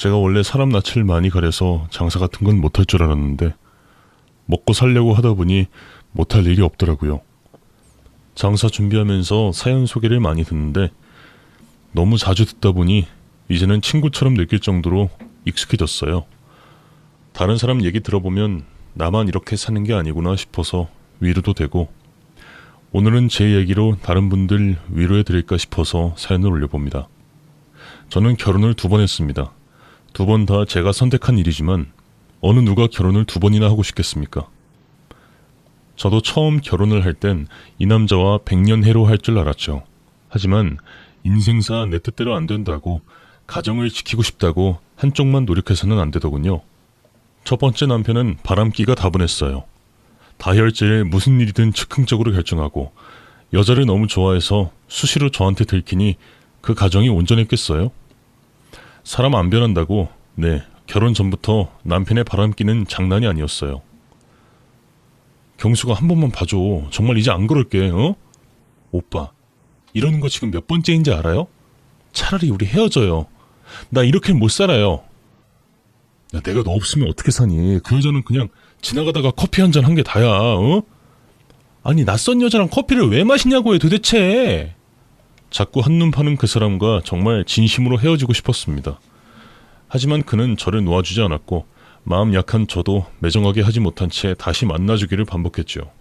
제가 원래 사람 낯을 많이 가려서 장사 같은 건 못할 줄 알았는데 먹고 살려고 하다 보니 못할 일이 없더라고요. 장사 준비하면서 사연 소개를 많이 듣는데 너무 자주 듣다 보니 이제는 친구처럼 느낄 정도로 익숙해졌어요. 다른 사람 얘기 들어보면 나만 이렇게 사는 게 아니구나 싶어서 위로도 되고, 오늘은 제 얘기로 다른 분들 위로해 드릴까 싶어서 사연을 올려봅니다. 저는 결혼을 2번 했습니다. 2번 다 제가 선택한 일이지만 어느 누가 결혼을 2번이나 하고 싶겠습니까? 저도 처음 결혼을 할 땐 이 남자와 100년 해로 할 줄 알았죠. 하지만 인생사 내 뜻대로 안 된다고, 가정을 지키고 싶다고 한쪽만 노력해서는 안 되더군요. 첫 번째 남편은 바람기가 다분했어요. 다혈질 무슨 일이든 즉흥적으로 결정하고, 여자를 너무 좋아해서 수시로 저한테 들키니 그 가정이 온전했겠어요? 사람 안 변한다고, 네, 결혼 전부터 남편의 바람기는 장난이 아니었어요. 경수가 한 번만 봐줘. 정말 이제 안 그럴게, 어? 오빠, 이러는 거 지금 몇 번째인지 알아요? 차라리 우리 헤어져요. 나 이렇게는 못 살아요. 야, 내가 너 없으면 어떻게 사니? 그 여자는 그냥 지나가다가 커피 한 잔 한 게 다야, 어? 아니, 낯선 여자랑 커피를 왜 마시냐고 해, 도대체! 자꾸 한눈 파는 그 사람과 정말 진심으로 헤어지고 싶었습니다. 하지만 그는 저를 놓아주지 않았고, 마음 약한 저도 매정하게 하지 못한 채 다시 만나주기를 반복했죠.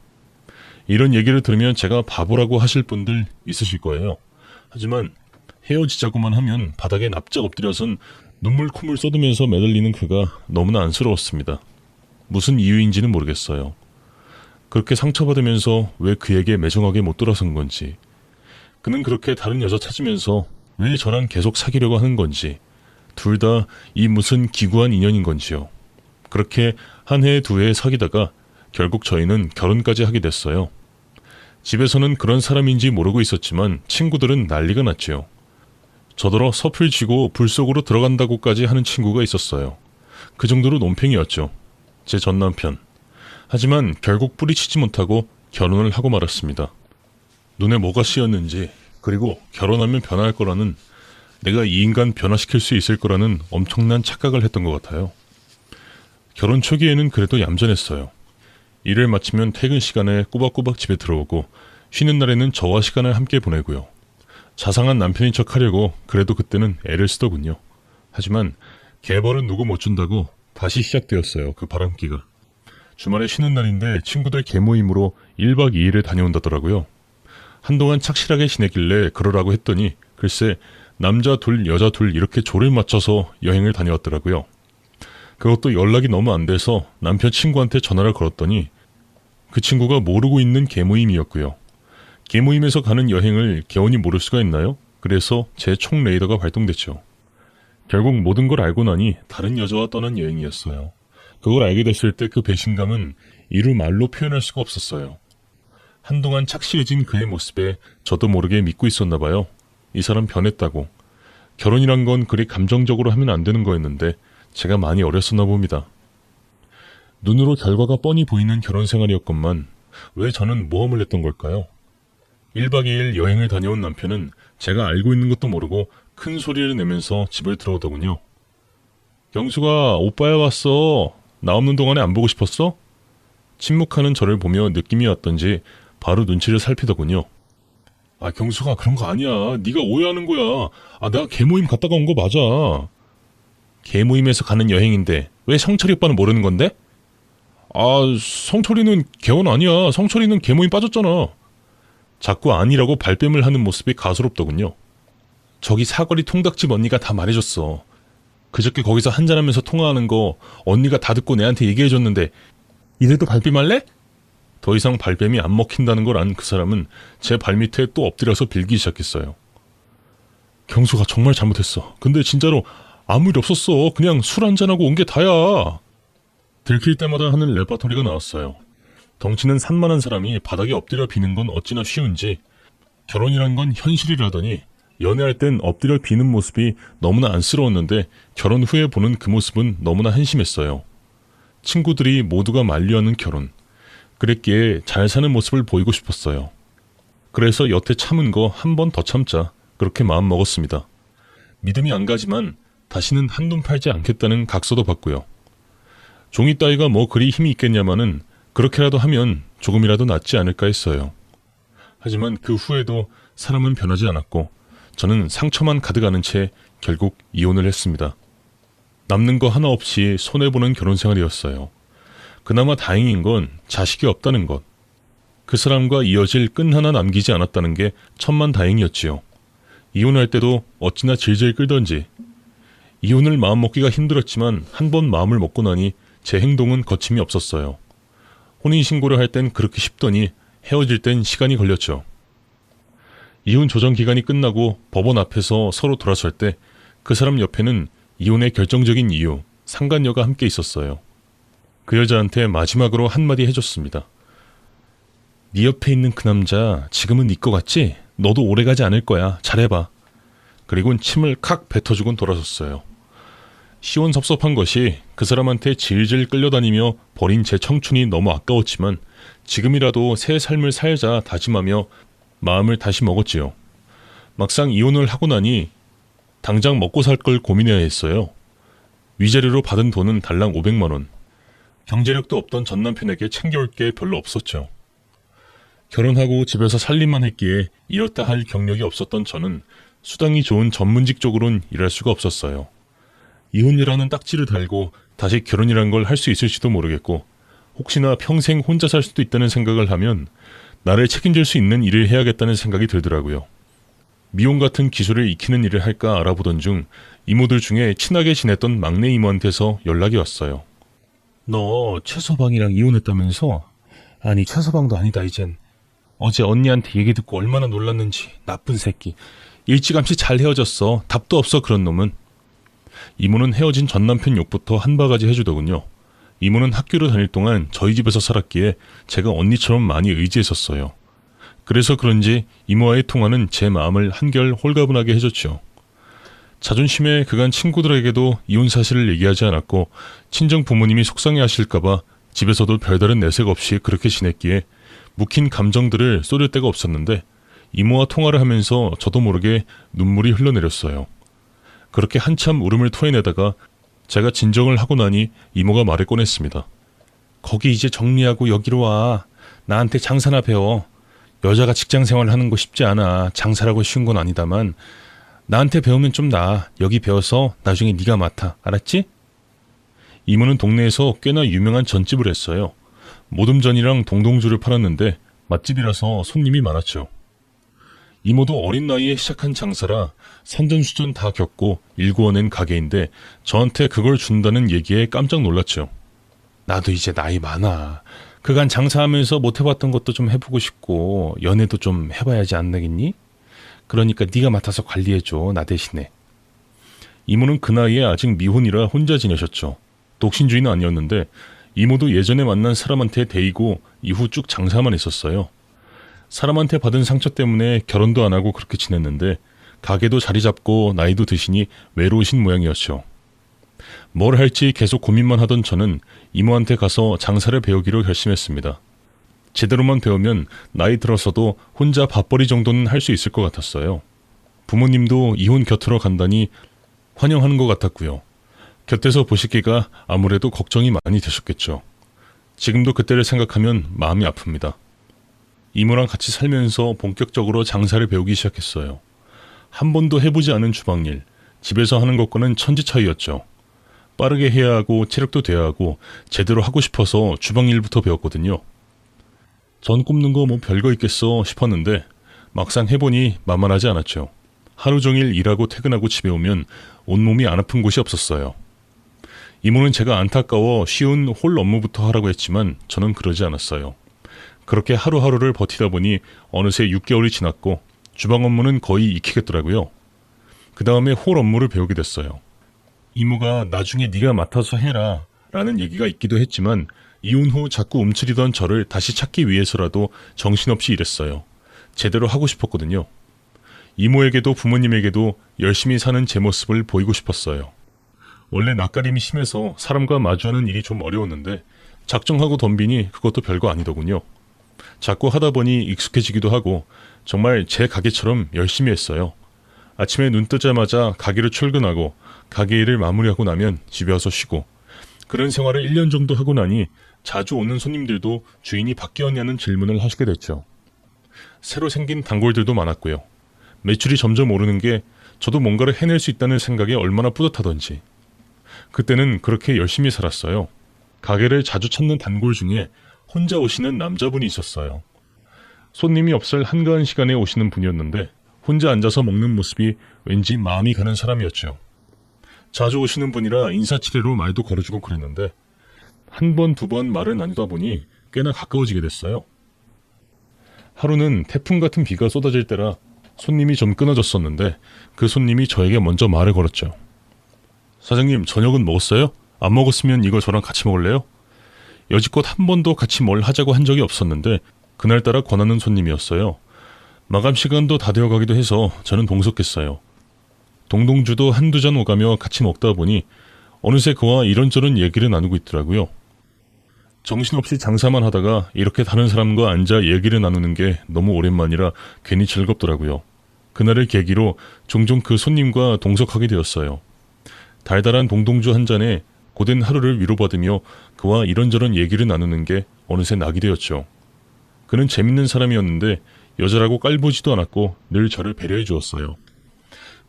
이런 얘기를 들으면 제가 바보라고 하실 분들 있으실 거예요. 하지만 헤어지자고만 하면 바닥에 납작 엎드려선 눈물 콧물 쏟으면서 매달리는 그가 너무나 안쓰러웠습니다. 무슨 이유인지는 모르겠어요. 그렇게 상처받으면서 왜 그에게 매정하게 못 돌아선 건지, 그는 그렇게 다른 여자 찾으면서 왜 저랑 계속 사귀려고 하는 건지, 둘 다 이 무슨 기구한 인연인 건지요. 그렇게 한 해, 2해 사귀다가 결국 저희는 결혼까지 하게 됐어요. 집에서는 그런 사람인지 모르고 있었지만 친구들은 난리가 났지요. 저더러 섭을 쥐고 불 속으로 들어간다고까지 하는 친구가 있었어요. 그 정도로 논팽이였죠. 제 전 남편. 하지만 결국 뿌리치지 못하고 결혼을 하고 말았습니다. 눈에 뭐가 씌었는지, 그리고 결혼하면 변할 거라는, 내가 이 인간 변화시킬 수 있을 거라는 엄청난 착각을 했던 것 같아요. 결혼 초기에는 그래도 얌전했어요. 일을 마치면 퇴근 시간에 꼬박꼬박 집에 들어오고, 쉬는 날에는 저와 시간을 함께 보내고요. 자상한 남편인 척 하려고 그래도 그때는 애를 쓰더군요. 하지만 개벌은 누구 못 준다고 다시 시작되었어요. 그 바람기가. 주말에 쉬는 날인데 친구들 개모임으로 1박 2일을 다녀온다더라고요. 한동안 착실하게 지내길래 그러라고 했더니 글쎄 남자 둘 여자 둘 이렇게 조를 맞춰서 여행을 다녀왔더라고요. 그것도 연락이 너무 안 돼서 남편 친구한테 전화를 걸었더니 그 친구가 모르고 있는 개모임이었고요. 개모임에서 가는 여행을 개원이 모를 수가 있나요? 그래서 제 총 레이더가 발동됐죠. 결국 모든 걸 알고 나니 다른 여자와 떠난 여행이었어요. 그걸 알게 됐을 때 그 배신감은 이루 말로 표현할 수가 없었어요. 한동안 착실해진 그의 모습에 저도 모르게 믿고 있었나 봐요. 이 사람 변했다고. 결혼이란 건 그리 감정적으로 하면 안 되는 거였는데 제가 많이 어렸었나 봅니다. 눈으로 결과가 뻔히 보이는 결혼 생활이었건만 왜 저는 모험을 했던 걸까요? 1박 2일 여행을 다녀온 남편은 제가 알고 있는 것도 모르고 큰 소리를 내면서 집을 들어오더군요. 경수가 오빠야 왔어. 나 없는 동안에 안 보고 싶었어? 침묵하는 저를 보며 느낌이 왔던지 바로 눈치를 살피더군요. 아, 경수가 그런 거 아니야. 네가 오해하는 거야. 아, 내가 개모임 갔다가 온 거 맞아. 개모임에서 가는 여행인데 왜 성철이 오빠는 모르는 건데? 아, 성철이는 개원 아니야. 성철이는 개모임 빠졌잖아. 자꾸 아니라고 발뺌을 하는 모습이 가소롭더군요. 저기 사거리 통닭집 언니가 다 말해줬어. 그저께 거기서 한잔하면서 통화하는 거 언니가 다 듣고 내한테 얘기해줬는데 이래도 발뺌할래? 더 이상 발뺌이 안 먹힌다는 걸 안 그 사람은 제 발밑에 또 엎드려서 빌기 시작했어요. 경수가 정말 잘못했어. 근데 진짜로 아무 일 없었어. 그냥 술 한잔하고 온 게 다야. 들킬 때마다 하는 레파토리가 나왔어요. 덩치는 산만한 사람이 바닥에 엎드려 비는 건 어찌나 쉬운지, 결혼이란 건 현실이라더니 연애할 땐 엎드려 비는 모습이 너무나 안쓰러웠는데 결혼 후에 보는 그 모습은 너무나 한심했어요. 친구들이 모두가 만류하는 결혼. 그랬기에 잘 사는 모습을 보이고 싶었어요. 그래서 여태 참은 거 한 번 더 참자, 그렇게 마음 먹었습니다. 믿음이 안 가지만 다시는 한돈 팔지 않겠다는 각서도 받고요. 종이 따위가 뭐 그리 힘이 있겠냐마는 그렇게라도 하면 조금이라도 낫지 않을까 했어요. 하지만 그 후에도 사람은 변하지 않았고 저는 상처만 가득 안은 채 결국 이혼을 했습니다. 남는 거 하나 없이 손해보는 결혼생활이었어요. 그나마 다행인 건 자식이 없다는 것. 그 사람과 이어질 끈 하나 남기지 않았다는 게 천만다행이었지요. 이혼할 때도 어찌나 질질 끌던지. 이혼을 마음먹기가 힘들었지만 한 번 마음을 먹고 나니 제 행동은 거침이 없었어요. 혼인신고를 할 땐 그렇게 쉽더니 헤어질 땐 시간이 걸렸죠. 이혼 조정 기간이 끝나고 법원 앞에서 서로 돌아설 때 그 사람 옆에는 이혼의 결정적인 이유, 상간녀가 함께 있었어요. 그 여자한테 마지막으로 한마디 해줬습니다. 네 옆에 있는 그 남자 지금은 네 거 같지? 너도 오래가지 않을 거야. 잘해봐. 그리고는 침을 칵 뱉어주곤 돌아섰어요. 시원섭섭한 것이 그 사람한테 질질 끌려다니며 버린 제 청춘이 너무 아까웠지만 지금이라도 새 삶을 살자 다짐하며 마음을 다시 먹었지요. 막상 이혼을 하고 나니 당장 먹고 살 걸 고민해야 했어요. 위자료로 받은 돈은 달랑 500만 원. 경제력도 없던 전 남편에게 챙겨올 게 별로 없었죠. 결혼하고 집에서 살림만 했기에 이렇다 할 경력이 없었던 저는 수당이 좋은 전문직 쪽으론 일할 수가 없었어요. 이혼이라는 딱지를 달고 다시 결혼이란 걸 할 수 있을지도 모르겠고 혹시나 평생 혼자 살 수도 있다는 생각을 하면 나를 책임질 수 있는 일을 해야겠다는 생각이 들더라고요. 미용 같은 기술을 익히는 일을 할까 알아보던 중 이모들 중에 친하게 지냈던 막내 이모한테서 연락이 왔어요. 너 최서방이랑 이혼했다면서? 아니 최서방도 아니다 이젠. 어제 언니한테 얘기 듣고 얼마나 놀랐는지. 나쁜 새끼. 일찌감치 잘 헤어졌어. 답도 없어 그런 놈은. 이모는 헤어진 전 남편 욕부터 한 바가지 해주더군요. 이모는 학교를 다닐 동안 저희 집에서 살았기에 제가 언니처럼 많이 의지했었어요. 그래서 그런지 이모와의 통화는 제 마음을 한결 홀가분하게 해줬죠. 자존심에 그간 친구들에게도 이혼 사실을 얘기하지 않았고 친정 부모님이 속상해하실까봐 집에서도 별다른 내색 없이 그렇게 지냈기에 묵힌 감정들을 쏟을 데가 없었는데 이모와 통화를 하면서 저도 모르게 눈물이 흘러내렸어요. 그렇게 한참 울음을 토해내다가 제가 진정을 하고 나니 이모가 말을 꺼냈습니다. 거기 이제 정리하고 여기로 와. 나한테 장사나 배워. 여자가 직장생활을 하는 거 쉽지 않아. 장사라고 쉬운 건 아니다만 나한테 배우면 좀 나아. 여기 배워서 나중에 네가 맡아. 알았지? 이모는 동네에서 꽤나 유명한 전집을 했어요. 모듬전이랑 동동주를 팔았는데 맛집이라서 손님이 많았죠. 이모도 어린 나이에 시작한 장사라 산전수전 다 겪고 일구어낸 가게인데 저한테 그걸 준다는 얘기에 깜짝 놀랐죠. 나도 이제 나이 많아. 그간 장사하면서 못 해봤던 것도 좀 해보고 싶고 연애도 좀 해봐야지 안 되겠니? 그러니까 네가 맡아서 관리해줘. 나 대신에. 이모는 그 나이에 아직 미혼이라 혼자 지내셨죠. 독신주의는 아니었는데 이모도 예전에 만난 사람한테 데이고 이후 쭉 장사만 했었어요. 사람한테 받은 상처 때문에 결혼도 안 하고 그렇게 지냈는데 가게도 자리 잡고 나이도 드시니 외로우신 모양이었죠. 뭘 할지 계속 고민만 하던 저는 이모한테 가서 장사를 배우기로 결심했습니다. 제대로만 배우면 나이 들어서도 혼자 밥벌이 정도는 할 수 있을 것 같았어요. 부모님도 이혼 곁으로 간다니 환영하는 것 같았고요. 곁에서 보시기가 아무래도 걱정이 많이 되셨겠죠. 지금도 그때를 생각하면 마음이 아픕니다. 이모랑 같이 살면서 본격적으로 장사를 배우기 시작했어요. 한 번도 해보지 않은 주방일, 집에서 하는 것과는 천지 차이였죠. 빠르게 해야 하고 체력도 돼야 하고 제대로 하고 싶어서 주방일부터 배웠거든요. 전 굽는 거 뭐 별거 있겠어 싶었는데 막상 해보니 만만하지 않았죠. 하루 종일 일하고 퇴근하고 집에 오면 온몸이 안 아픈 곳이 없었어요. 이모는 제가 안타까워 쉬운 홀 업무부터 하라고 했지만 저는 그러지 않았어요. 그렇게 하루하루를 버티다 보니 어느새 6개월이 지났고 주방 업무는 거의 익히겠더라고요. 그 다음에 홀 업무를 배우게 됐어요. 이모가 나중에 네가 맡아서 해라 라는 얘기가 있기도 했지만 이혼 후 자꾸 움츠리던 저를 다시 찾기 위해서라도 정신없이 일했어요. 제대로 하고 싶었거든요. 이모에게도 부모님에게도 열심히 사는 제 모습을 보이고 싶었어요. 원래 낯가림이 심해서 사람과 마주하는 일이 좀 어려웠는데 작정하고 덤비니 그것도 별거 아니더군요. 자꾸 하다 보니 익숙해지기도 하고 정말 제 가게처럼 열심히 했어요. 아침에 눈 뜨자마자 가게로 출근하고 가게 일을 마무리하고 나면 집에 와서 쉬고 그런 생활을 1년 정도 하고 나니 자주 오는 손님들도 주인이 바뀌었냐는 질문을 하시게 됐죠. 새로 생긴 단골들도 많았고요. 매출이 점점 오르는 게 저도 뭔가를 해낼 수 있다는 생각에 얼마나 뿌듯하던지. 그때는 그렇게 열심히 살았어요. 가게를 자주 찾는 단골 중에 혼자 오시는 남자분이 있었어요. 손님이 없을 한가한 시간에 오시는 분이었는데 혼자 앉아서 먹는 모습이 왠지 마음이 가는 사람이었죠. 자주 오시는 분이라 인사치레로 말도 걸어주고 그랬는데 한 번, 두 번 말을 나누다 보니 꽤나 가까워지게 됐어요. 하루는 태풍 같은 비가 쏟아질 때라 손님이 좀 끊어졌었는데 그 손님이 저에게 먼저 말을 걸었죠. 사장님, 저녁은 먹었어요? 안 먹었으면 이거 저랑 같이 먹을래요? 여지껏 한 번도 같이 뭘 하자고 한 적이 없었는데 그날따라 권하는 손님이었어요. 마감 시간도 다 되어가기도 해서 저는 동석했어요. 동동주도 한두 잔 오가며 같이 먹다 보니 어느새 그와 이런저런 얘기를 나누고 있더라고요. 정신없이 장사만 하다가 이렇게 다른 사람과 앉아 얘기를 나누는 게 너무 오랜만이라 괜히 즐겁더라고요. 그날을 계기로 종종 그 손님과 동석하게 되었어요. 달달한 동동주 한 잔에 고된 하루를 위로받으며 그와 이런저런 얘기를 나누는 게 어느새 낙이 되었죠. 그는 재밌는 사람이었는데 여자라고 깔보지도 않았고 늘 저를 배려해 주었어요.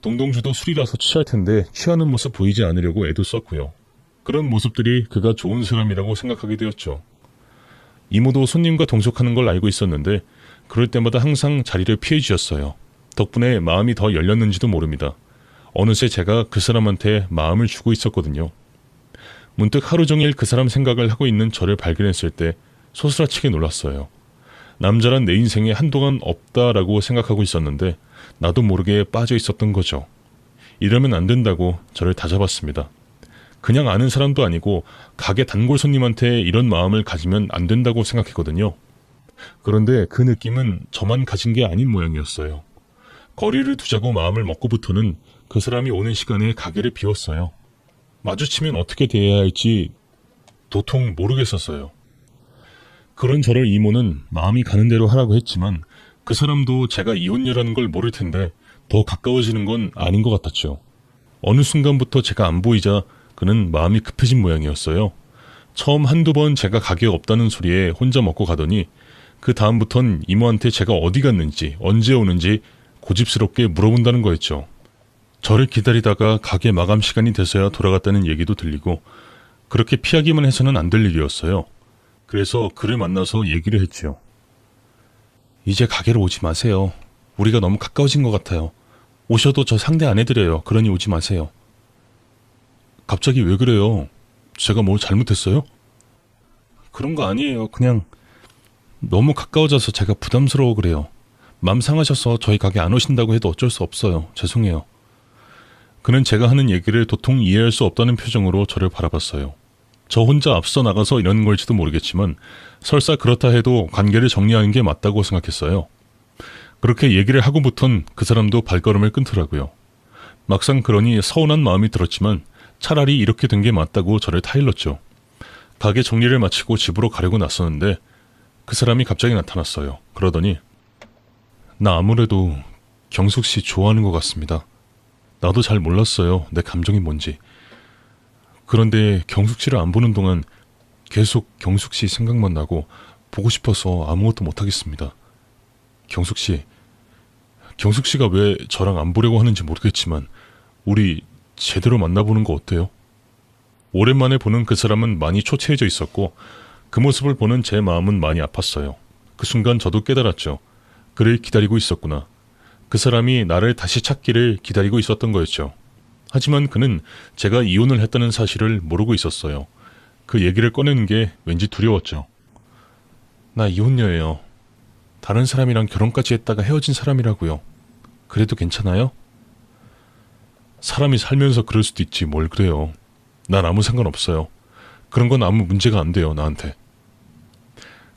동동주도 술이라서 취할 텐데 취하는 모습 보이지 않으려고 애도 썼고요. 그런 모습들이 그가 좋은 사람이라고 생각하게 되었죠. 이모도 손님과 동석하는 걸 알고 있었는데 그럴 때마다 항상 자리를 피해 주셨어요. 덕분에 마음이 더 열렸는지도 모릅니다. 어느새 제가 그 사람한테 마음을 주고 있었거든요. 문득 하루 종일 그 사람 생각을 하고 있는 저를 발견했을 때 소스라치게 놀랐어요. 남자란 내 인생에 한동안 없다라고 생각하고 있었는데 나도 모르게 빠져 있었던 거죠. 이러면 안 된다고 저를 다잡았습니다. 그냥 아는 사람도 아니고 가게 단골 손님한테 이런 마음을 가지면 안 된다고 생각했거든요. 그런데 그 느낌은 저만 가진 게 아닌 모양이었어요. 거리를 두자고 마음을 먹고부터는 그 사람이 오는 시간에 가게를 비웠어요. 마주치면 어떻게 대해야 할지 도통 모르겠었어요. 그런 저를 이모는 마음이 가는 대로 하라고 했지만 그 사람도 제가 이혼녀라는 걸 모를 텐데 더 가까워지는 건 아닌 것 같았죠. 어느 순간부터 제가 안 보이자 그는 마음이 급해진 모양이었어요. 처음 한두 번 제가 가게에 없다는 소리에 혼자 먹고 가더니 그 다음부턴 이모한테 제가 어디 갔는지 언제 오는지 고집스럽게 물어본다는 거였죠. 저를 기다리다가 가게 마감 시간이 돼서야 돌아갔다는 얘기도 들리고 그렇게 피하기만 해서는 안 될 일이었어요. 그래서 그를 만나서 얘기를 했지요. 이제 가게로 오지 마세요. 우리가 너무 가까워진 것 같아요. 오셔도 저 상대 안 해드려요. 그러니 오지 마세요. 갑자기 왜 그래요? 제가 뭘 잘못했어요? 그런 거 아니에요. 그냥 너무 가까워져서 제가 부담스러워 그래요. 맘 상하셔서 저희 가게 안 오신다고 해도 어쩔 수 없어요. 죄송해요. 그는 제가 하는 얘기를 도통 이해할 수 없다는 표정으로 저를 바라봤어요. 저 혼자 앞서 나가서 이런 걸지도 모르겠지만 설사 그렇다 해도 관계를 정리하는 게 맞다고 생각했어요. 그렇게 얘기를 하고부턴 그 사람도 발걸음을 끊더라고요. 막상 그러니 서운한 마음이 들었지만 차라리 이렇게 된 게 맞다고 저를 타일렀죠. 가게 정리를 마치고 집으로 가려고 나섰는데 그 사람이 갑자기 나타났어요. 그러더니 나 아무래도 경숙 씨 좋아하는 것 같습니다. 나도 잘 몰랐어요. 내 감정이 뭔지. 그런데 경숙 씨를 안 보는 동안 계속 경숙 씨 생각만 나고 보고 싶어서 아무것도 못하겠습니다. 경숙 씨가 왜 저랑 안 보려고 하는지 모르겠지만 우리 제대로 만나보는 거 어때요? 오랜만에 보는 그 사람은 많이 초췌해져 있었고 그 모습을 보는 제 마음은 많이 아팠어요. 그 순간 저도 깨달았죠. 그를 기다리고 있었구나. 그 사람이 나를 다시 찾기를 기다리고 있었던 거였죠. 하지만 그는 제가 이혼을 했다는 사실을 모르고 있었어요. 그 얘기를 꺼내는 게 왠지 두려웠죠. 나 이혼녀예요. 다른 사람이랑 결혼까지 했다가 헤어진 사람이라고요. 그래도 괜찮아요? 사람이 살면서 그럴 수도 있지 뭘 그래요. 난 아무 상관없어요. 그런 건 아무 문제가 안 돼요, 나한테.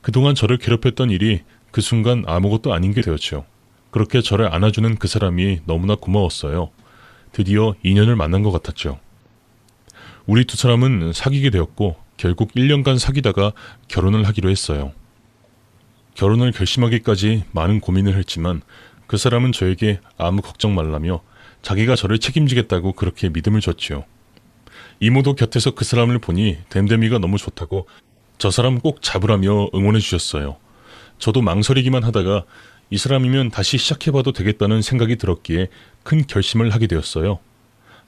그동안 저를 괴롭혔던 일이 그 순간 아무것도 아닌 게 되었죠. 그렇게 저를 안아주는 그 사람이 너무나 고마웠어요. 드디어 인연을 만난 것 같았죠. 우리 두 사람은 사귀게 되었고 결국 1년간 사귀다가 결혼을 하기로 했어요. 결혼을 결심하기까지 많은 고민을 했지만 그 사람은 저에게 아무 걱정 말라며 자기가 저를 책임지겠다고 그렇게 믿음을 줬지요. 이모도 곁에서 그 사람을 보니 됨됨이가 너무 좋다고 저 사람 꼭 잡으라며 응원해 주셨어요. 저도 망설이기만 하다가 이 사람이면 다시 시작해봐도 되겠다는 생각이 들었기에 큰 결심을 하게 되었어요.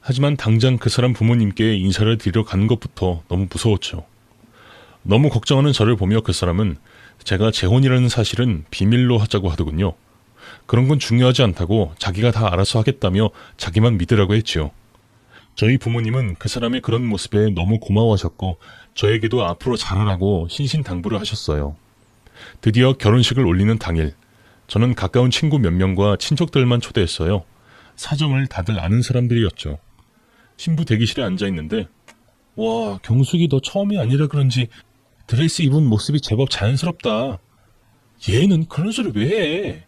하지만 당장 그 사람 부모님께 인사를 드리러 가는 것부터 너무 무서웠죠. 너무 걱정하는 저를 보며 그 사람은 제가 재혼이라는 사실은 비밀로 하자고 하더군요. 그런 건 중요하지 않다고 자기가 다 알아서 하겠다며 자기만 믿으라고 했지요. 저희 부모님은 그 사람의 그런 모습에 너무 고마워하셨고 저에게도 앞으로 잘하라고 신신당부를 하셨어요. 드디어 결혼식을 올리는 당일, 저는 가까운 친구 몇 명과 친척들만 초대했어요. 사정을 다들 아는 사람들이었죠. 신부 대기실에 앉아있는데 와, 경숙이 너 처음이 아니라 그런지 드레스 입은 모습이 제법 자연스럽다. 얘는 그런 소리 왜 해?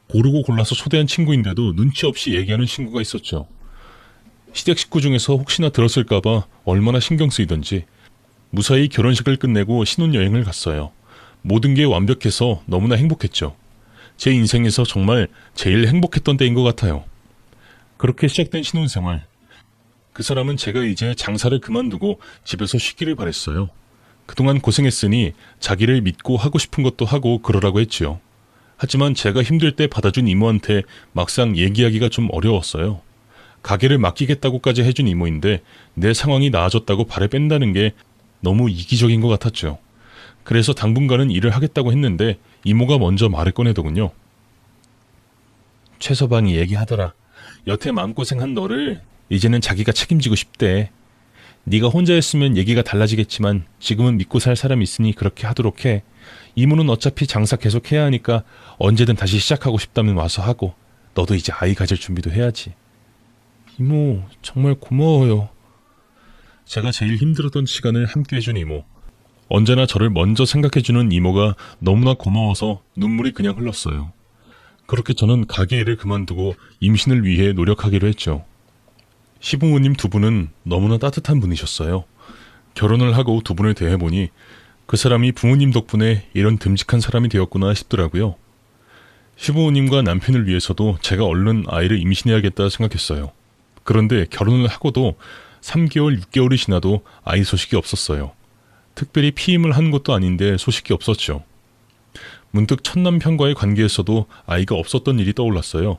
고르고 골라서 초대한 친구인데도 눈치 없이 얘기하는 친구가 있었죠. 시댁 식구 중에서 혹시나 들었을까봐 얼마나 신경 쓰이던지 무사히 결혼식을 끝내고 신혼여행을 갔어요. 모든 게 완벽해서 너무나 행복했죠. 제 인생에서 정말 제일 행복했던 때인 것 같아요. 그렇게 시작된 신혼생활. 그 사람은 제가 이제 장사를 그만두고 집에서 쉬기를 바랬어요. 그동안 고생했으니 자기를 믿고 하고 싶은 것도 하고 그러라고 했지요. 하지만 제가 힘들 때 받아준 이모한테 막상 얘기하기가 좀 어려웠어요. 가게를 맡기겠다고까지 해준 이모인데 내 상황이 나아졌다고 발을 뺀다는 게 너무 이기적인 것 같았죠. 그래서 당분간은 일을 하겠다고 했는데 이모가 먼저 말을 꺼내더군요. 최서방이 얘기하더라. 여태 마음고생한 너를 이제는 자기가 책임지고 싶대. 네가 혼자였으면 얘기가 달라지겠지만 지금은 믿고 살 사람이 있으니 그렇게 하도록 해. 이모는 어차피 장사 계속 해야 하니까 언제든 다시 시작하고 싶다면 와서 하고 너도 이제 아이 가질 준비도 해야지. 이모 정말 고마워요. 제가 제일 힘들었던 시간을 함께 해준 이모. 언제나 저를 먼저 생각해주는 이모가 너무나 고마워서 눈물이 그냥 흘렀어요. 그렇게 저는 가게 일을 그만두고 임신을 위해 노력하기로 했죠. 시부모님 두 분은 너무나 따뜻한 분이셨어요. 결혼을 하고 두 분을 대해보니 그 사람이 부모님 덕분에 이런 듬직한 사람이 되었구나 싶더라고요. 시부모님과 남편을 위해서도 제가 얼른 아이를 임신해야겠다 생각했어요. 그런데 결혼을 하고도 3개월, 6개월이 지나도 아이 소식이 없었어요. 특별히 피임을 한 것도 아닌데 소식이 없었죠. 문득 첫 남편과의 관계에서도 아이가 없었던 일이 떠올랐어요.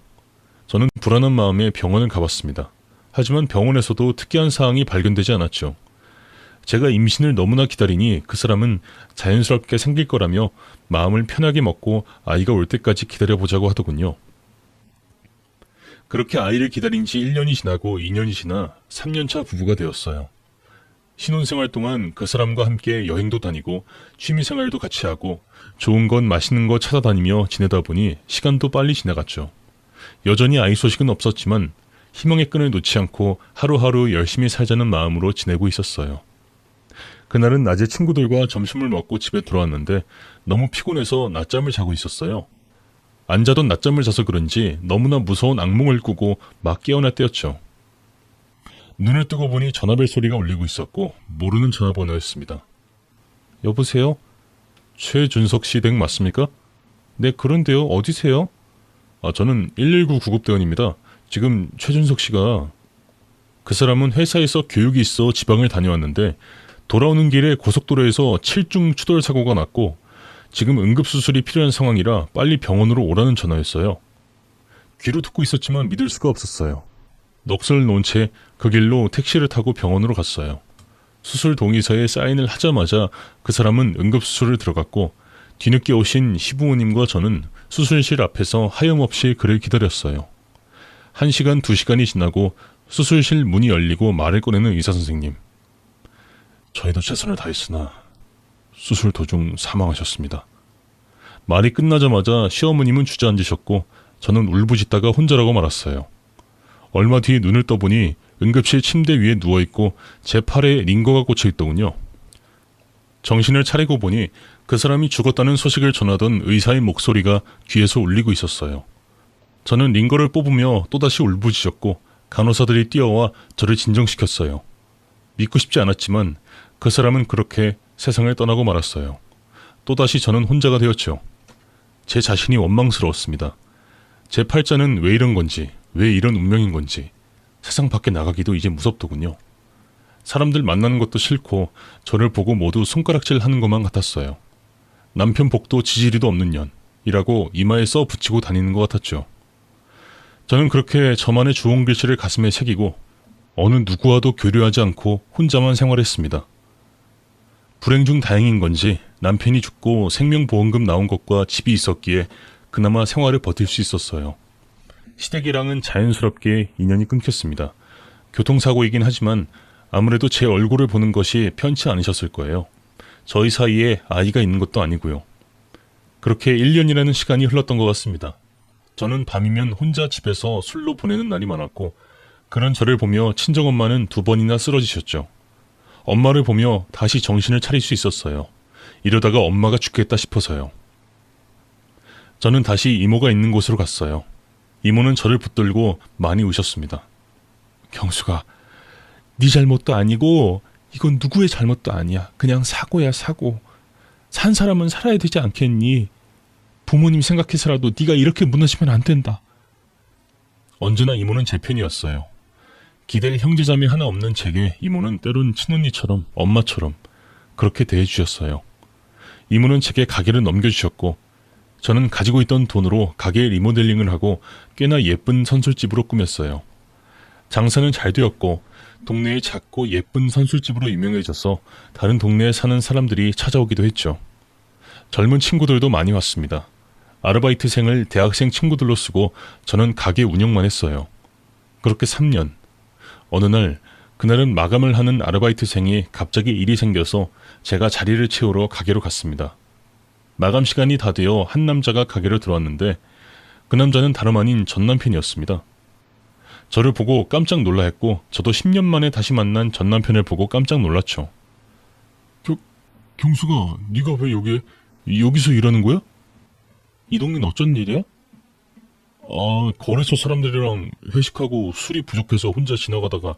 저는 불안한 마음에 병원을 가봤습니다. 하지만 병원에서도 특이한 사항이 발견되지 않았죠. 제가 임신을 너무나 기다리니 그 사람은 자연스럽게 생길 거라며 마음을 편하게 먹고 아이가 올 때까지 기다려보자고 하더군요. 그렇게 아이를 기다린 지 1년이 지나고 2년이 지나 3년차 부부가 되었어요. 신혼생활 동안 그 사람과 함께 여행도 다니고 취미생활도 같이 하고 좋은 것 맛있는 거 찾아다니며 지내다 보니 시간도 빨리 지나갔죠. 여전히 아이 소식은 없었지만 희망의 끈을 놓지 않고 하루하루 열심히 살자는 마음으로 지내고 있었어요. 그날은 낮에 친구들과 점심을 먹고 집에 돌아왔는데 너무 피곤해서 낮잠을 자고 있었어요. 안 자던 낮잠을 자서 그런지 너무나 무서운 악몽을 꾸고 막 깨어날 때였죠. 눈을 뜨고 보니 전화벨 소리가 울리고 있었고 모르는 전화번호였습니다. 여보세요? 최준석 씨 댁 맞습니까? 네, 그런데요. 어디세요? 저는 119 구급대원입니다. 지금 최준석 씨가... 그 사람은 회사에서 교육이 있어 지방을 다녀왔는데 돌아오는 길에 고속도로에서 7중 추돌 사고가 났고 지금 응급수술이 필요한 상황이라 빨리 병원으로 오라는 전화였어요. 귀로 듣고 있었지만 믿을 수가 없었어요. 넋을 놓은 채 그 길로 택시를 타고 병원으로 갔어요. 수술 동의서에 사인을 하자마자 그 사람은 응급수술을 들어갔고 뒤늦게 오신 시부모님과 저는 수술실 앞에서 하염없이 그를 기다렸어요. 1시간, 2시간이 지나고 수술실 문이 열리고 말을 꺼내는 의사선생님. 저희도 최선을 다했으나 수술 도중 사망하셨습니다. 말이 끝나자마자 시어머님은 주저앉으셨고 저는 울부짖다가 혼자라고 말았어요. 얼마 뒤 눈을 떠보니 응급실 침대 위에 누워있고 제 팔에 링거가 꽂혀있더군요. 정신을 차리고 보니 그 사람이 죽었다는 소식을 전하던 의사의 목소리가 귀에서 울리고 있었어요. 저는 링거를 뽑으며 또다시 울부짖었고 간호사들이 뛰어와 저를 진정시켰어요. 믿고 싶지 않았지만 그 사람은 그렇게 세상을 떠나고 말았어요. 또다시 저는 혼자가 되었죠. 제 자신이 원망스러웠습니다. 제 팔자는 왜 이런 건지, 왜 이런 운명인 건지 세상 밖에 나가기도 이제 무섭더군요. 사람들 만나는 것도 싫고 저를 보고 모두 손가락질 하는 것만 같았어요. 남편 복도 지지리도 없는 년이라고 이마에 써 붙이고 다니는 것 같았죠. 저는 그렇게 저만의 주홍 글씨를 가슴에 새기고 어느 누구와도 교류하지 않고 혼자만 생활했습니다. 불행 중 다행인 건지 남편이 죽고 생명보험금 나온 것과 집이 있었기에 그나마 생활을 버틸 수 있었어요. 시댁이랑은 자연스럽게 인연이 끊겼습니다. 교통사고이긴 하지만 아무래도 제 얼굴을 보는 것이 편치 않으셨을 거예요. 저희 사이에 아이가 있는 것도 아니고요. 그렇게 1년이라는 시간이 흘렀던 것 같습니다. 저는 밤이면 혼자 집에서 술로 보내는 날이 많았고 그런 저를 보며 친정엄마는 2번이나 쓰러지셨죠. 엄마를 보며 다시 정신을 차릴 수 있었어요. 이러다가 엄마가 죽겠다 싶어서요. 저는 다시 이모가 있는 곳으로 갔어요. 이모는 저를 붙들고 많이 우셨습니다. 경수가, 네 잘못도 아니고 이건 누구의 잘못도 아니야. 그냥 사고야, 사고. 산 사람은 살아야 되지 않겠니? 부모님 생각해서라도 네가 이렇게 무너지면 안 된다. 언제나 이모는 제 편이었어요. 기댈 형제자매 하나 없는 제게 이모는 때론 친언니처럼 엄마처럼 그렇게 대해주셨어요. 이모는 제게 가게를 넘겨주셨고 저는 가지고 있던 돈으로 가게 리모델링을 하고 꽤나 예쁜 선술집으로 꾸몄어요. 장사는 잘 되었고 동네의 작고 예쁜 선술집으로 유명해져서 다른 동네에 사는 사람들이 찾아오기도 했죠. 젊은 친구들도 많이 왔습니다. 아르바이트생을 대학생 친구들로 쓰고 저는 가게 운영만 했어요. 그렇게 3년. 어느 날 그날은 마감을 하는 아르바이트생이 갑자기 일이 생겨서 제가 자리를 채우러 가게로 갔습니다. 마감 시간이 다 되어 한 남자가 가게로 들어왔는데 그 남자는 다름 아닌 전 남편이었습니다. 저를 보고 깜짝 놀라 했고 저도 10년 만에 다시 만난 전 남편을 보고 깜짝 놀랐죠. 경수가 네가 왜 여기서 일하는 거야? 이 동네는 어쩐 일이야? 거래소 사람들이랑 회식하고 술이 부족해서 혼자 지나가다가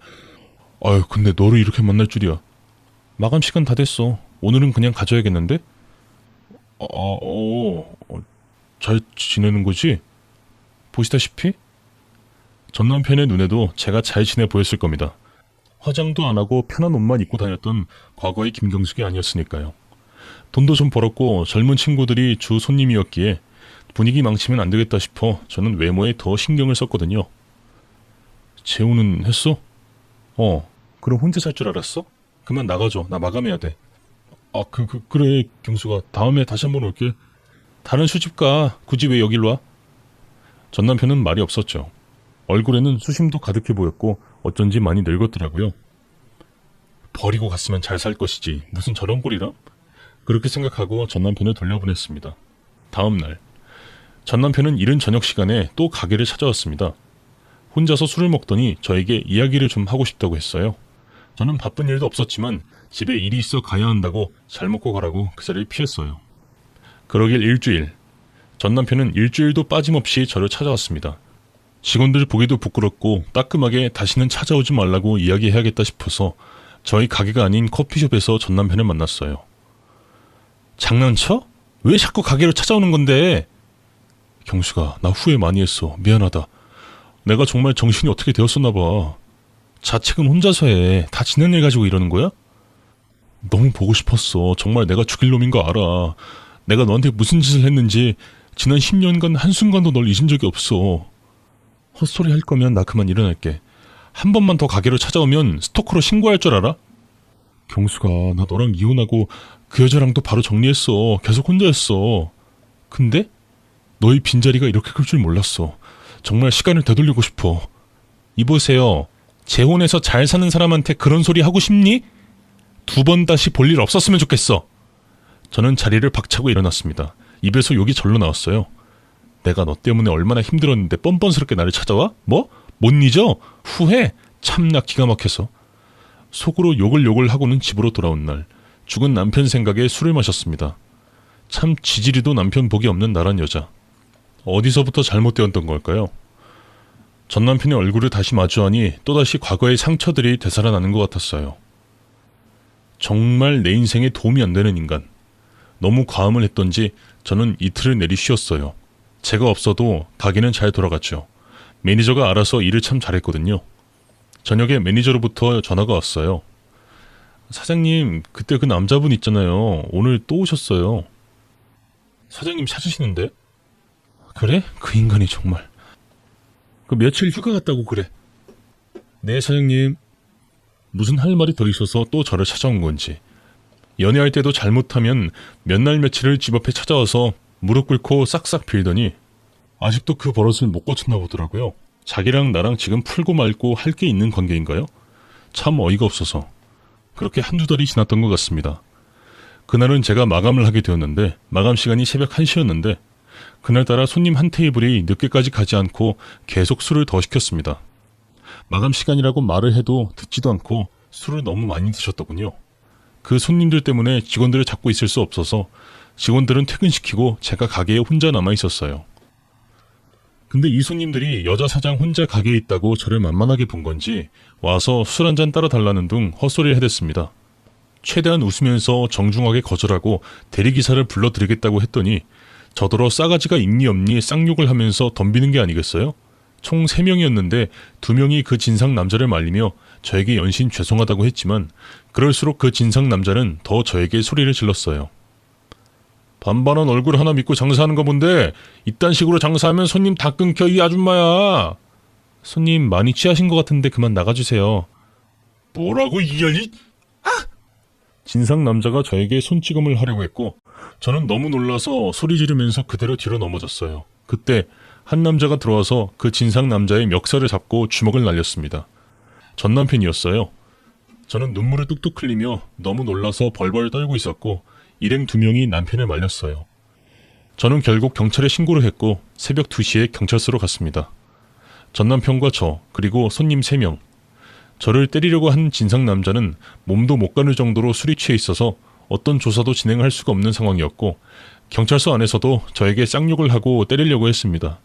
근데 너를 이렇게 만날 줄이야. 마감 시간 다 됐어. 오늘은 그냥 가져야겠는데? 잘 지내는 거지? 보시다시피 전 남편의 눈에도 제가 잘 지내 보였을 겁니다. 화장도 안 하고 편한 옷만 입고 다녔던 과거의 김경숙이 아니었으니까요. 돈도 좀 벌었고 젊은 친구들이 주 손님이었기에 분위기 망치면 안 되겠다 싶어 저는 외모에 더 신경을 썼거든요. 재혼은 했어? 그럼 혼자 살 줄 알았어? 그만 나가줘. 나 마감해야 돼. 그래 경수가 다음에 다시 한번 올게. 다른 술집 가. 굳이 왜 여길 와? 전 남편은 말이 없었죠. 얼굴에는 수심도 가득해 보였고 어쩐지 많이 늙었더라고요. 버리고 갔으면 잘 살 것이지 무슨 저런 꼴이라? 그렇게 생각하고 전 남편을 돌려보냈습니다. 다음 날 전 남편은 이른 저녁 시간에 또 가게를 찾아왔습니다. 혼자서 술을 먹더니 저에게 이야기를 좀 하고 싶다고 했어요. 저는 바쁜 일도 없었지만 집에 일이 있어 가야 한다고 잘 먹고 가라고 그 자리를 피했어요. 그러길 일주일. 전 남편은 일주일도 빠짐없이 저를 찾아왔습니다. 직원들 보기도 부끄럽고 따끔하게 다시는 찾아오지 말라고 이야기해야겠다 싶어서 저희 가게가 아닌 커피숍에서 전 남편을 만났어요. 장난쳐? 왜 자꾸 가게로 찾아오는 건데? 경수가, 나 후회 많이 했어. 미안하다. 내가 정말 정신이 어떻게 되었었나 봐. 자책은 혼자서 해. 다 지난 일 가지고 이러는 거야? 너무 보고 싶었어. 정말 내가 죽일 놈인 거 알아. 내가 너한테 무슨 짓을 했는지 지난 10년간 한순간도 널 잊은 적이 없어. 헛소리 할 거면 나 그만 일어날게. 한 번만 더 가게로 찾아오면 스토커로 신고할 줄 알아? 경수가, 나 너랑 이혼하고 그 여자랑도 바로 정리했어. 계속 혼자였어. 근데 너의 빈자리가 이렇게 클 줄 몰랐어. 정말 시간을 되돌리고 싶어. 이보세요. 재혼해서 잘 사는 사람한테 그런 소리 하고 싶니? 2번 다시 볼 일 없었으면 좋겠어. 저는 자리를 박차고 일어났습니다. 입에서 욕이 절로 나왔어요. 내가 너 때문에 얼마나 힘들었는데 뻔뻔스럽게 나를 찾아와? 뭐? 못 잊어? 후회? 참나 기가 막혀서. 속으로 욕을 하고는 집으로 돌아온 날 죽은 남편 생각에 술을 마셨습니다. 참 지지리도 남편 복이 없는 나란 여자. 어디서부터 잘못되었던 걸까요? 전 남편의 얼굴을 다시 마주하니 또다시 과거의 상처들이 되살아나는 것 같았어요. 정말 내 인생에 도움이 안 되는 인간. 너무 과음을 했던지 저는 이틀을 내리 쉬었어요. 제가 없어도 가게는 잘 돌아갔죠. 매니저가 알아서 일을 참 잘했거든요. 저녁에 매니저로부터 전화가 왔어요. 사장님, 그때 그 남자분 있잖아요. 오늘 또 오셨어요. 사장님 찾으시는데? 그래? 그 인간이 정말. 그 며칠 휴가 갔다고 그래. 네, 사장님. 무슨 할 말이 더 있어서 또 저를 찾아온 건지. 연애할 때도 잘못하면 몇 날 며칠을 집 앞에 찾아와서 무릎 꿇고 싹싹 빌더니 아직도 그 버릇을 못 고쳤나 보더라고요. 자기랑 나랑 지금 풀고 말고 할 게 있는 관계인가요? 참 어이가 없어서 그렇게 한두 달이 지났던 것 같습니다. 그날은 제가 마감을 하게 되었는데 마감 시간이 새벽 1시였는데 그날따라 손님 한 테이블이 늦게까지 가지 않고 계속 술을 더 시켰습니다. 마감 시간이라고 말을 해도 듣지도 않고 술을 너무 많이 드셨더군요. 그 손님들 때문에 직원들을 잡고 있을 수 없어서 직원들은 퇴근시키고 제가 가게에 혼자 남아 있었어요. 근데 이 손님들이 여자 사장 혼자 가게에 있다고 저를 만만하게 본 건지 와서 술 한잔 따라 달라는 둥 헛소리를 해댔습니다. 최대한 웃으면서 정중하게 거절하고 대리기사를 불러드리겠다고 했더니 저더러 싸가지가 있니 없니 쌍욕을 하면서 덤비는 게 아니겠어요? 총 3명이었는데 2명이 그 진상 남자를 말리며 저에게 연신 죄송하다고 했지만 그럴수록 그 진상 남자는 더 저에게 소리를 질렀어요. 반반한 얼굴 하나 믿고 장사하는 거 본데 이딴 식으로 장사하면 손님 다 끊겨 이 아줌마야. 손님 많이 취하신 것 같은데 그만 나가주세요. 뭐라고 이 년이? 아! 진상 남자가 저에게 손찌검을 하려고 했고 저는 너무 놀라서 소리 지르면서 그대로 뒤로 넘어졌어요. 그때 한 남자가 들어와서 그 진상 남자의 멱살을 잡고 주먹을 날렸습니다. 전 남편이었어요. 저는 눈물을 뚝뚝 흘리며 너무 놀라서 벌벌 떨고 있었고 일행 2명이 남편을 말렸어요. 저는 결국 경찰에 신고를 했고 새벽 2시에 경찰서로 갔습니다. 전 남편과 저 그리고 손님 3명. 저를 때리려고 한 진상 남자는 몸도 못 가눌 정도로 술이 취해 있어서 어떤 조사도 진행할 수가 없는 상황이었고 경찰서 안에서도 저에게 쌍욕을 하고 때리려고 했습니다.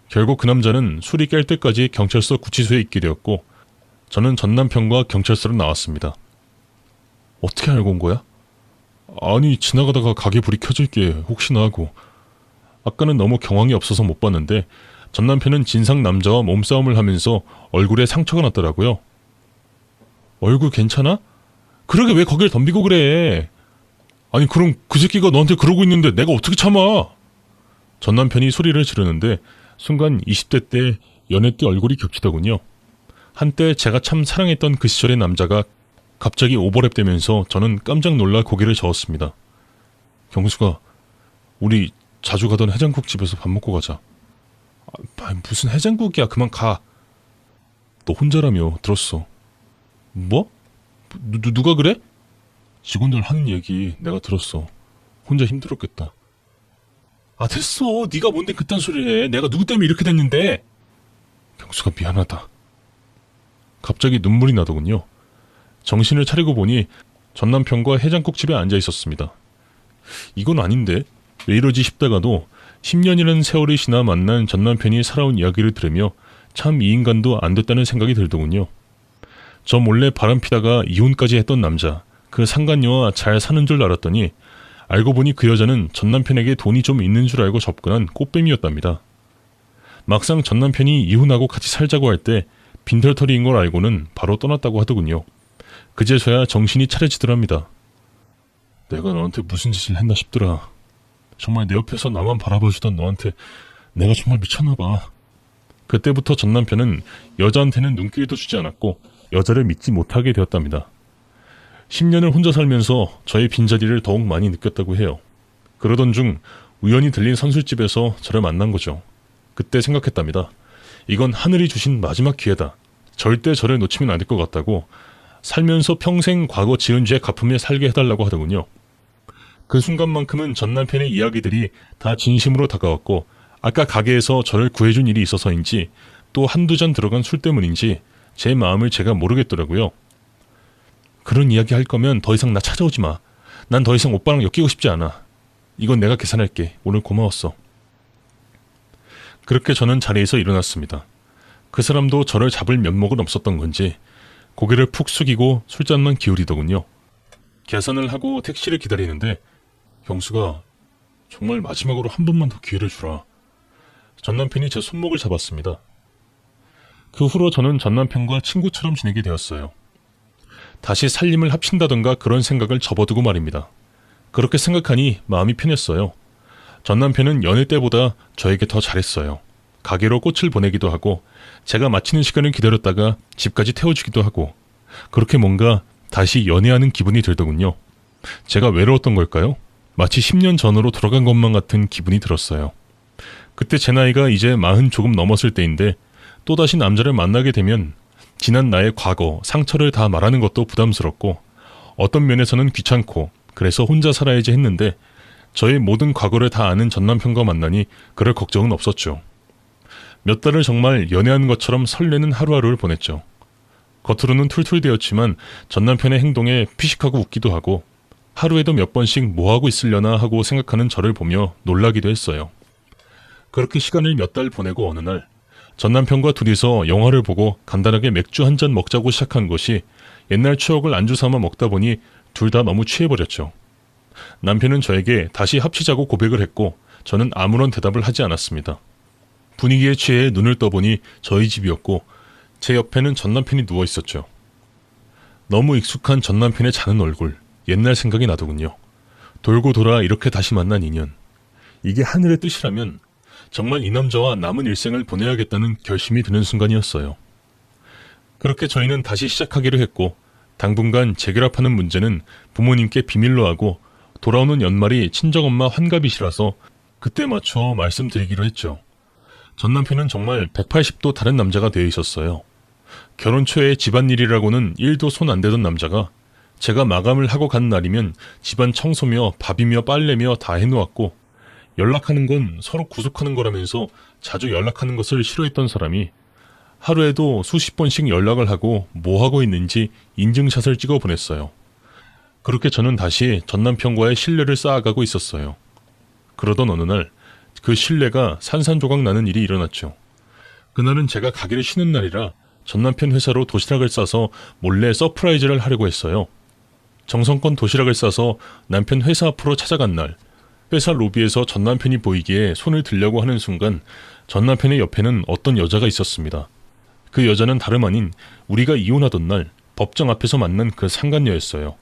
결국 그 남자는 술이 깰 때까지 경찰서 구치소에 있게 되었고 저는 전 남편과 경찰서로 나왔습니다. 어떻게 알고 온 거야? 아니 지나가다가 가게 불이 켜져 있게 혹시나 하고 아까는 너무 경황이 없어서 못 봤는데 전 남편은 진상 남자와 몸싸움을 하면서 얼굴에 상처가 났더라고요. 얼굴 괜찮아? 그러게 왜 거길 덤비고 그래? 아니 그럼 그 새끼가 너한테 그러고 있는데 내가 어떻게 참아? 전 남편이 소리를 지르는데 순간 20대 때 연애 때 얼굴이 겹치더군요. 한때 제가 참 사랑했던 그 시절의 남자가 갑자기 오버랩 되면서 저는 깜짝 놀라 고개를 저었습니다. 경수가 우리 자주 가던 해장국집에서 밥 먹고 가자. 무슨 해장국이야 그만 가. 너 혼자라며 들었어. 뭐? 누가 그래? 직원들 하는 얘기 내가 들었어. 혼자 힘들었겠다. 아 됐어. 네가 뭔데 그딴 소리 해. 내가 누구 때문에 이렇게 됐는데. 경수가 미안하다. 갑자기 눈물이 나더군요. 정신을 차리고 보니 전 남편과 해장국집에 앉아 있었습니다. 이건 아닌데 왜 이러지 싶다가도 10년이라는 세월이 지나 만난 전 남편이 살아온 이야기를 들으며 참 이 인간도 안 됐다는 생각이 들더군요. 저 몰래 바람피다가 이혼까지 했던 남자, 그 상간녀와 잘 사는 줄 알았더니 알고 보니 그 여자는 전 남편에게 돈이 좀 있는 줄 알고 접근한 꽃뱀이었답니다. 막상 전 남편이 이혼하고 같이 살자고 할 때 빈털터리인 걸 알고는 바로 떠났다고 하더군요. 그제서야 정신이 차려지더랍니다. 내가 너한테 무슨 짓을 했나 싶더라. 정말 내 옆에서 나만 바라봐주던 너한테 내가 정말 미쳤나봐. 그때부터 전 남편은 여자한테는 눈길도 주지 않았고 여자를 믿지 못하게 되었답니다. 10년을 혼자 살면서 저의 빈자리를 더욱 많이 느꼈다고 해요. 그러던 중 우연히 들린 선술집에서 저를 만난 거죠. 그때 생각했답니다. 이건 하늘이 주신 마지막 기회다. 절대 저를 놓치면 안 될 것 같다고 살면서 평생 과거 지은 죄 갚으며 살게 해달라고 하더군요. 그 순간만큼은 전 남편의 이야기들이 다 진심으로 다가왔고 아까 가게에서 저를 구해준 일이 있어서인지 또 한두 잔 들어간 술 때문인지 제 마음을 제가 모르겠더라고요. 그런 이야기 할 거면 더 이상 나 찾아오지 마. 난 더 이상 오빠랑 엮이고 싶지 않아. 이건 내가 계산할게. 오늘 고마웠어. 그렇게 저는 자리에서 일어났습니다. 그 사람도 저를 잡을 면목은 없었던 건지 고개를 푹 숙이고 술잔만 기울이더군요. 계산을 하고 택시를 기다리는데 경수가 정말 마지막으로 한 번만 더 기회를 주라. 전 남편이 제 손목을 잡았습니다. 그 후로 저는 전남편과 친구처럼 지내게 되었어요. 다시 살림을 합친다던가 그런 생각을 접어두고 말입니다. 그렇게 생각하니 마음이 편했어요. 전남편은 연애 때보다 저에게 더 잘했어요. 가게로 꽃을 보내기도 하고 제가 마치는 시간을 기다렸다가 집까지 태워주기도 하고 그렇게 뭔가 다시 연애하는 기분이 들더군요. 제가 외로웠던 걸까요? 마치 10년 전으로 돌아간 것만 같은 기분이 들었어요. 그때 제 나이가 이제 40 조금 넘었을 때인데 또다시 남자를 만나게 되면 지난 나의 과거, 상처를 다 말하는 것도 부담스럽고 어떤 면에서는 귀찮고 그래서 혼자 살아야지 했는데 저의 모든 과거를 다 아는 전남편과 만나니 그럴 걱정은 없었죠. 몇 달을 정말 연애하는 것처럼 설레는 하루하루를 보냈죠. 겉으로는 툴툴대었지만 전남편의 행동에 피식하고 웃기도 하고 하루에도 몇 번씩 뭐하고 있으려나 하고 생각하는 저를 보며 놀라기도 했어요. 그렇게 시간을 몇 달 보내고 어느 날 전남편과 둘이서 영화를 보고 간단하게 맥주 한 잔 먹자고 시작한 것이 옛날 추억을 안주 삼아 먹다 보니 둘 다 너무 취해버렸죠. 남편은 저에게 다시 합치자고 고백을 했고 저는 아무런 대답을 하지 않았습니다. 분위기에 취해 눈을 떠보니 저희 집이었고 제 옆에는 전남편이 누워 있었죠. 너무 익숙한 전남편의 자는 얼굴, 옛날 생각이 나더군요. 돌고 돌아 이렇게 다시 만난 인연. 이게 하늘의 뜻이라면 정말 이 남자와 남은 일생을 보내야겠다는 결심이 드는 순간이었어요. 그렇게 저희는 다시 시작하기로 했고 당분간 재결합하는 문제는 부모님께 비밀로 하고 돌아오는 연말이 친정엄마 환갑이시라서 그때 맞춰 말씀드리기로 했죠. 전 남편은 정말 180도 다른 남자가 되어 있었어요. 결혼 초에 집안일이라고는 1도 손 안 대던 남자가 제가 마감을 하고 간 날이면 집안 청소며 밥이며 빨래며 다 해놓았고 연락하는 건 서로 구속하는 거라면서 자주 연락하는 것을 싫어했던 사람이 하루에도 수십 번씩 연락을 하고 뭐 하고 있는지 인증샷을 찍어 보냈어요. 그렇게 저는 다시 전남편과의 신뢰를 쌓아가고 있었어요. 그러던 어느 날 그 신뢰가 산산조각 나는 일이 일어났죠. 그날은 제가 가게를 쉬는 날이라 전남편 회사로 도시락을 싸서 몰래 서프라이즈를 하려고 했어요. 정성껏 도시락을 싸서 남편 회사 앞으로 찾아간 날 회사 로비에서 전남편이 보이기에 손을 들려고 하는 순간 전남편의 옆에는 어떤 여자가 있었습니다. 그 여자는 다름 아닌 우리가 이혼하던 날 법정 앞에서 만난 그 상간녀였어요.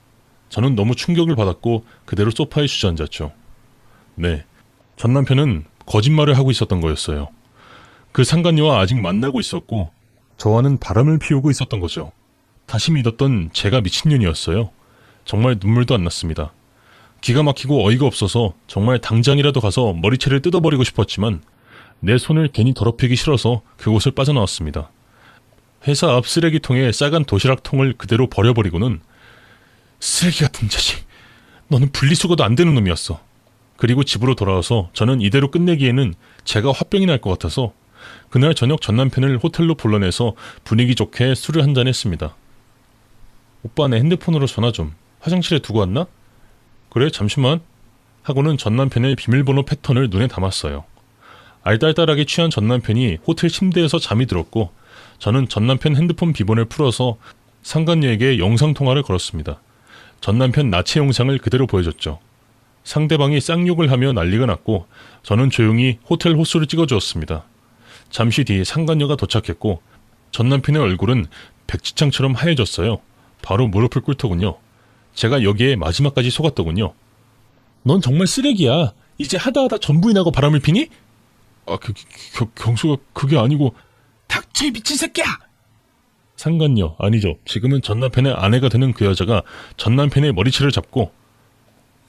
저는 너무 충격을 받았고 그대로 소파에 주저앉았죠. 네, 전남편은 거짓말을 하고 있었던 거였어요. 그 상간녀와 아직 만나고 있었고 저와는 바람을 피우고 있었던 거죠. 다시 믿었던 제가 미친년이었어요. 정말 눈물도 안 났습니다. 기가 막히고 어이가 없어서 정말 당장이라도 가서 머리채를 뜯어버리고 싶었지만 내 손을 괜히 더럽히기 싫어서 그곳을 빠져나왔습니다. 회사 앞 쓰레기통에 싸간 도시락통을 그대로 버려버리고는 쓰레기 같은 자식, 너는 분리수거도 안 되는 놈이었어. 그리고 집으로 돌아와서 저는 이대로 끝내기에는 제가 화병이 날 것 같아서 그날 저녁 전남편을 호텔로 불러내서 분위기 좋게 술을 한잔 했습니다. 오빠 내 핸드폰으로 전화 좀. 화장실에 두고 왔나? 그래 잠시만 하고는 전남편의 비밀번호 패턴을 눈에 담았어요. 알딸딸하게 취한 전남편이 호텔 침대에서 잠이 들었고 저는 전남편 핸드폰 비번을 풀어서 상간녀에게 영상통화를 걸었습니다. 전남편 나체 영상을 그대로 보여줬죠. 상대방이 쌍욕을 하며 난리가 났고 저는 조용히 호텔 호수를 찍어주었습니다. 잠시 뒤 상간녀가 도착했고 전남편의 얼굴은 백지창처럼 하얘졌어요. 바로 무릎을 꿇더군요. 제가 여기에 마지막까지 속았더군요. 넌 정말 쓰레기야. 이제 하다하다 전부인하고 바람을 피니? 경수가 그게 아니고. 닥쳐 이 미친 새끼야! 상간녀, 아니죠. 지금은 전남편의 아내가 되는 그 여자가 전남편의 머리채를 잡고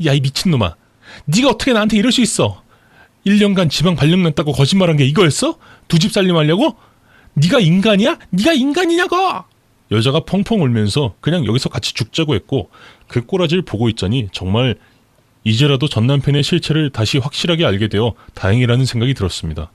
야 이 미친놈아, 네가 어떻게 나한테 이럴 수 있어? 1년간 지방 발령 났다고 거짓말한 게 이거였어? 두 집 살림하려고? 네가 인간이야? 네가 인간이냐고! 여자가 펑펑 울면서 그냥 여기서 같이 죽자고 했고 그 꼬라지를 보고 있자니 정말 이제라도 전남편의 실체를 다시 확실하게 알게 되어 다행이라는 생각이 들었습니다.